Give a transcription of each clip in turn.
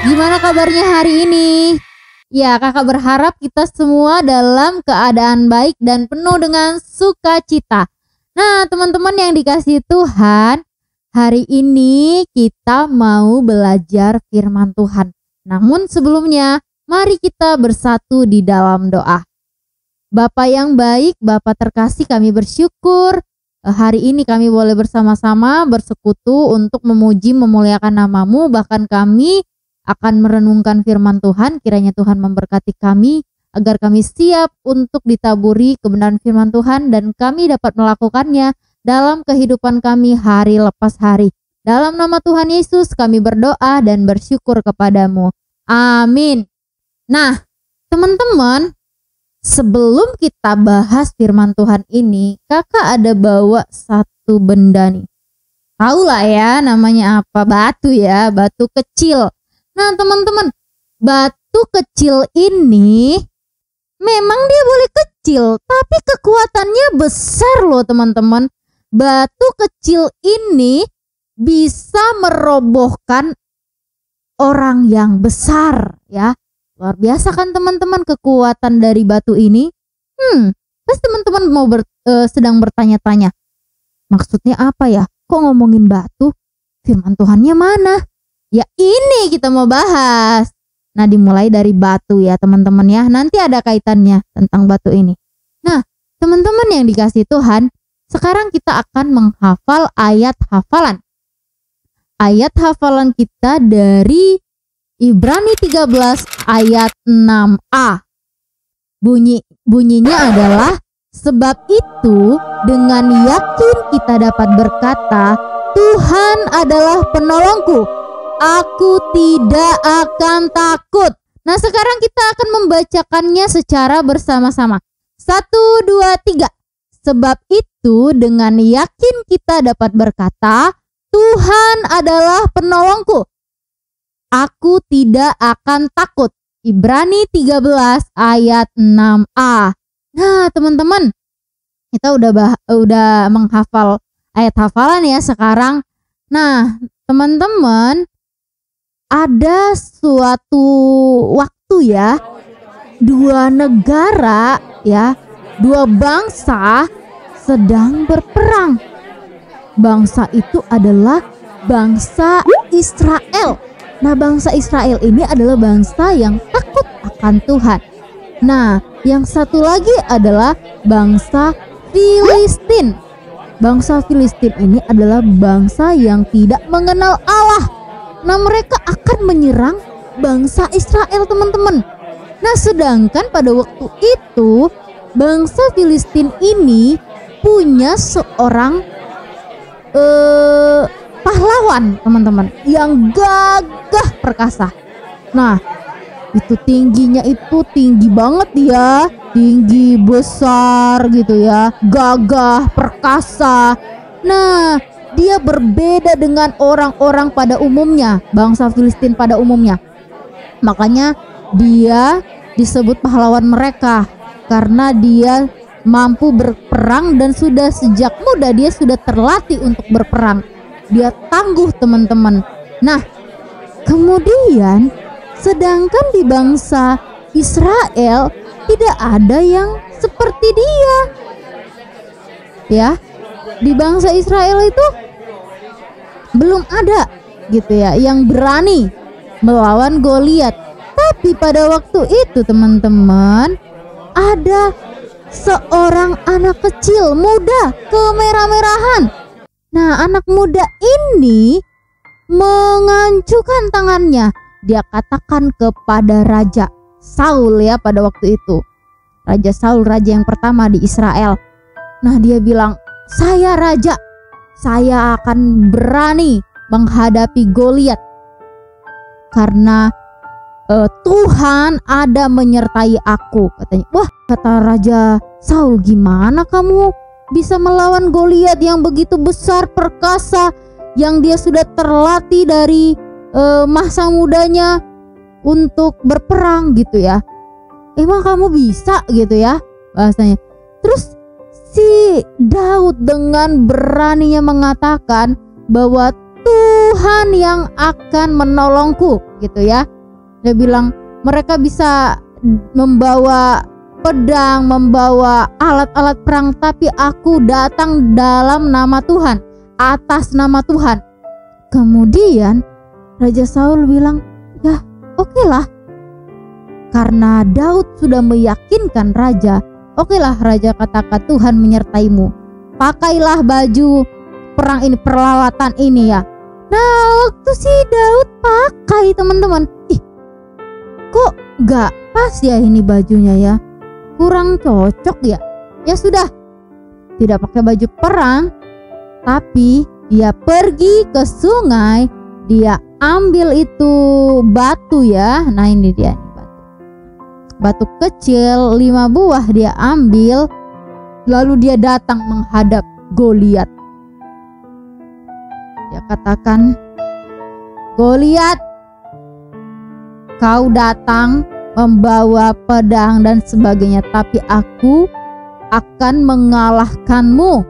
Gimana kabarnya hari ini? Ya, kakak berharap kita semua dalam keadaan baik dan penuh dengan sukacita. Nah, teman-teman yang dikasihi Tuhan, hari ini kita mau belajar firman Tuhan. Namun sebelumnya, mari kita bersatu di dalam doa. Bapa yang baik, Bapa terkasih, kami bersyukur hari ini kami boleh bersama-sama bersekutu untuk memuji memuliakan nama-Mu. Bahkan kami akan merenungkan firman Tuhan. Kiranya Tuhan memberkati kami agar kami siap untuk ditaburi kebenaran firman Tuhan dan kami dapat melakukannya dalam kehidupan kami hari lepas hari. Dalam nama Tuhan Yesus kami berdoa dan bersyukur kepadamu. Amin. Nah, teman-teman, sebelum kita bahas firman Tuhan ini, kakak ada bawa satu benda nih. Tahu lah ya namanya apa, batu ya, batu kecil. Nah teman-teman, batu kecil ini memang dia boleh kecil, tapi kekuatannya besar loh teman-teman. Batu kecil ini bisa merobohkan orang yang besar ya. Luar biasa kan teman-teman kekuatan dari batu ini. Pasti teman-teman mau sedang bertanya-tanya, maksudnya apa ya? Kok ngomongin batu? Firman Tuhannya mana? Ya ini kita mau bahas. Nah dimulai dari batu ya teman-teman ya. Nanti ada kaitannya tentang batu ini. Nah teman-teman yang dikasihi Tuhan, sekarang kita akan menghafal ayat hafalan. Ayat hafalan kita dari Ibrani 13 ayat 6a. Bunyinya adalah, sebab itu dengan yakin kita dapat berkata, Tuhan adalah penolongku, aku tidak akan takut. Nah sekarang kita akan membacakannya secara bersama-sama. 1, 2, 3. Sebab itu dengan yakin kita dapat berkata, Tuhan adalah penolongku, aku tidak akan takut. Ibrani 13 ayat 6a. Nah teman-teman, kita udah menghafal ayat hafalan ya sekarang. Nah teman-teman, ada suatu waktu ya, dua negara ya, dua bangsa sedang berperang. Bangsa itu adalah bangsa Israel. Nah bangsa Israel ini adalah bangsa yang takut akan Tuhan. Nah yang satu lagi adalah bangsa Filistin. Bangsa Filistin ini adalah bangsa yang tidak mengenal Allah. Nah mereka akan menyerang bangsa Israel teman-teman. Nah sedangkan pada waktu itu bangsa Filistin ini punya seorang pahlawan teman-teman yang gagah perkasa. Nah itu tingginya itu tinggi banget dia, tinggi besar gitu ya, gagah perkasa. Nah dia berbeda dengan orang-orang pada umumnya, bangsa Filistin pada umumnya. Makanya dia disebut pahlawan mereka karena dia mampu berperang dan sudah sejak muda dia sudah terlatih untuk berperang. Dia tangguh teman-teman. Nah kemudian sedangkan di bangsa Israel tidak ada yang seperti dia ya. Di bangsa Israel itu belum ada gitu ya yang berani melawan Goliat. Tapi pada waktu itu teman-teman, ada seorang anak kecil muda kemerah-merahan. Nah anak muda ini mengacukan tangannya. Dia katakan kepada Raja Saul ya pada waktu itu. Raja Saul, raja yang pertama di Israel. Nah dia bilang, saya raja, saya akan berani menghadapi Goliat karena Tuhan ada menyertai aku, katanya. Wah kata Raja Saul, gimana kamu bisa melawan Goliat yang begitu besar perkasa, yang dia sudah terlatih dari masa mudanya untuk berperang gitu ya. Emang kamu bisa gitu ya bahasanya. Terus si Daud dengan beraninya mengatakan bahwa Tuhan yang akan menolongku gitu ya. Dia bilang mereka bisa membawa pedang, membawa alat-alat perang, tapi aku datang dalam nama Tuhan, atas nama Tuhan. Kemudian Raja Saul bilang, ya oke lah. Karena Daud sudah meyakinkan raja, oke lah raja, katakan Tuhan menyertaimu. Pakailah baju perang ini, peralatan ini ya. Nah waktu si Daud pakai teman-teman, kok gak pas ya ini bajunya ya, kurang cocok ya. Ya sudah, tidak pakai baju perang, tapi dia pergi ke sungai, dia ambil itu batu ya. Nah ini dia, batu kecil 5 buah dia ambil, lalu dia datang menghadap Goliat. Dia katakan, Goliat, kau datang membawa pedang dan sebagainya, tapi aku akan mengalahkanmu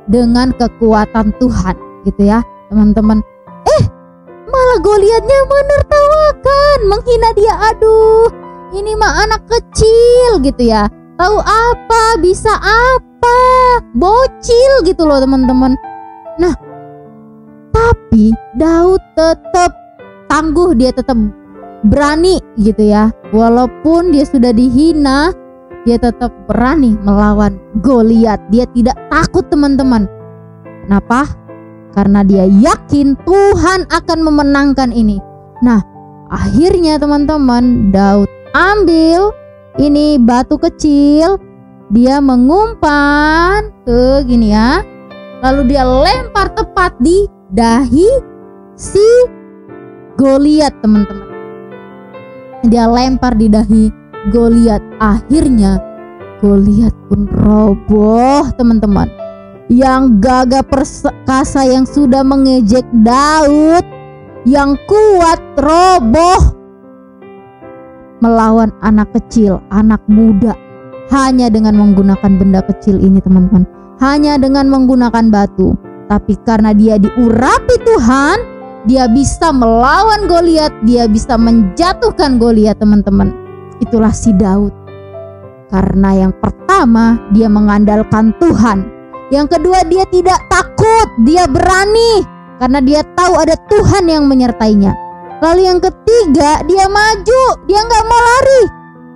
dengan kekuatan Tuhan, gitu ya teman-teman. Malah Goliatnya menertawakan, menghina dia. Aduh, ini mah anak kecil gitu ya, tahu apa, bisa apa, bocil gitu loh teman-teman. Nah, tapi Daud tetap tangguh, dia tetap berani gitu ya. Walaupun dia sudah dihina, dia tetap berani melawan Goliat. Dia tidak takut teman-teman. Kenapa? Karena dia yakin Tuhan akan memenangkan ini. Nah, akhirnya teman-teman, Daud ambil ini batu kecil, dia mengumpan ke gini ya, lalu dia lempar tepat di dahi si Goliat teman-teman. Dia lempar di dahi Goliat. Akhirnya Goliat pun roboh teman-teman. Yang gagah perkasa, yang sudah mengejek Daud, yang kuat, roboh melawan anak kecil, anak muda, hanya dengan menggunakan benda kecil ini teman-teman, hanya dengan menggunakan batu. Tapi karena dia diurapi Tuhan, dia bisa melawan Goliat, dia bisa menjatuhkan Goliat teman-teman. Itulah si Daud. Karena yang pertama, dia mengandalkan Tuhan. Yang kedua, dia tidak takut, dia berani karena dia tahu ada Tuhan yang menyertainya. Lalu yang ketiga, dia maju, dia nggak mau lari,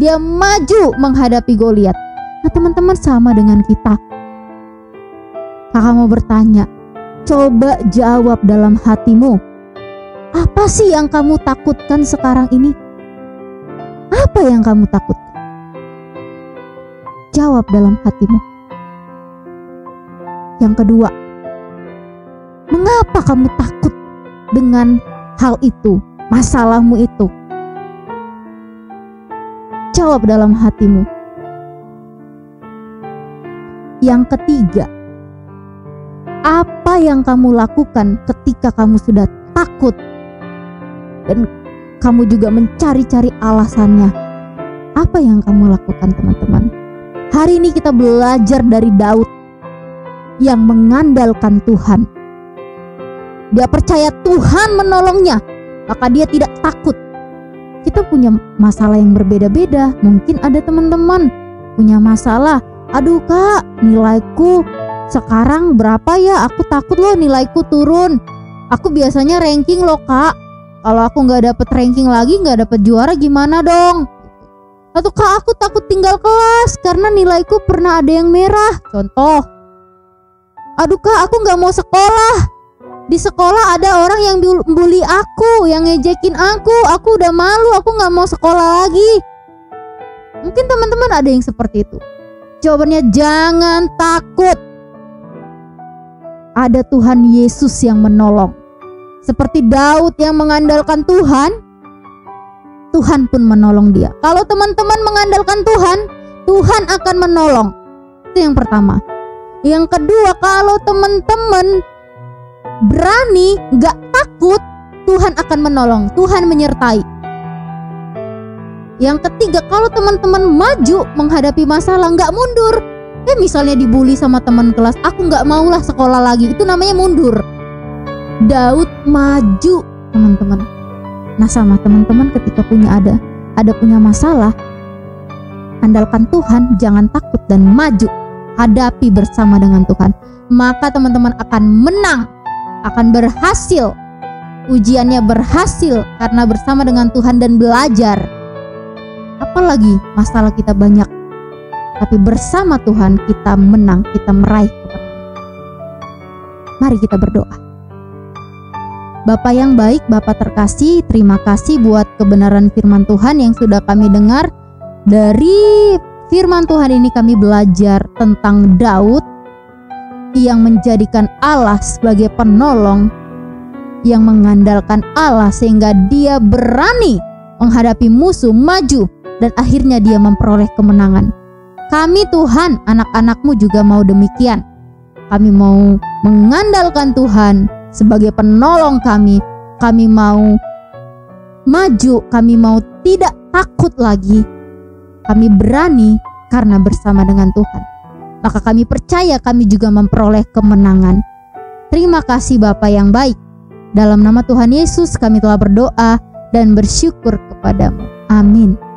dia maju menghadapi Goliat. Nah teman-teman, sama dengan kita. Kakak mau bertanya, coba jawab dalam hatimu, apa sih yang kamu takutkan sekarang ini? Apa yang kamu takutkan? Jawab dalam hatimu. Yang kedua, mengapa kamu takut dengan hal itu, masalahmu itu? Jawab dalam hatimu. Yang ketiga, apa yang kamu lakukan ketika kamu sudah takut dan kamu juga mencari-cari alasannya? Apa yang kamu lakukan teman-teman? Hari ini kita belajar dari Daud yang mengandalkan Tuhan. Dia percaya Tuhan menolongnya, maka dia tidak takut. Kita punya masalah yang berbeda-beda. Mungkin ada teman-teman punya masalah, aduh kak, nilaiku sekarang berapa ya, aku takut loh nilaiku turun. Aku biasanya ranking loh kak, kalau aku gak dapet ranking lagi, gak dapet juara gimana dong? Atau kak, aku takut tinggal kelas karena nilaiku pernah ada yang merah, contoh. Aduh kak, aku gak mau sekolah, di sekolah ada orang yang bully aku, yang ngejekin aku udah malu, aku gak mau sekolah lagi. Mungkin teman-teman ada yang seperti itu. Jawabannya jangan takut. Ada Tuhan Yesus yang menolong. Seperti Daud yang mengandalkan Tuhan, Tuhan pun menolong dia. Kalau teman-teman mengandalkan Tuhan, Tuhan akan menolong. Itu yang pertama. Yang kedua, kalau teman-teman berani, gak takut, Tuhan akan menolong, Tuhan menyertai. Yang ketiga, kalau teman-teman maju menghadapi masalah, gak mundur. Misalnya dibully sama teman kelas, aku gak maulah sekolah lagi, itu namanya mundur. Daud maju, teman-teman. Nah, sama teman-teman ketika ada punya masalah, andalkan Tuhan, jangan takut dan maju. Hadapi bersama dengan Tuhan. Maka teman-teman akan menang, akan berhasil. Ujiannya berhasil karena bersama dengan Tuhan dan belajar. Apalagi masalah kita banyak, tapi bersama Tuhan kita menang, kita meraih kemenangan. Mari kita berdoa. Bapa yang baik, Bapa terkasih, terima kasih buat kebenaran firman Tuhan yang sudah kami dengar. Dari firman Tuhan ini kami belajar tentang Daud yang menjadikan Allah sebagai penolong, yang mengandalkan Allah sehingga dia berani menghadapi musuh, maju, dan akhirnya dia memperoleh kemenangan. Kami Tuhan, anak-anak-Mu juga mau demikian. Kami mau mengandalkan Tuhan sebagai penolong kami. Kami mau maju, kami mau tidak takut lagi. Kami berani karena bersama dengan Tuhan. Maka kami percaya kami juga memperoleh kemenangan. Terima kasih Bapa yang baik. Dalam nama Tuhan Yesus kami telah berdoa dan bersyukur kepadamu. Amin.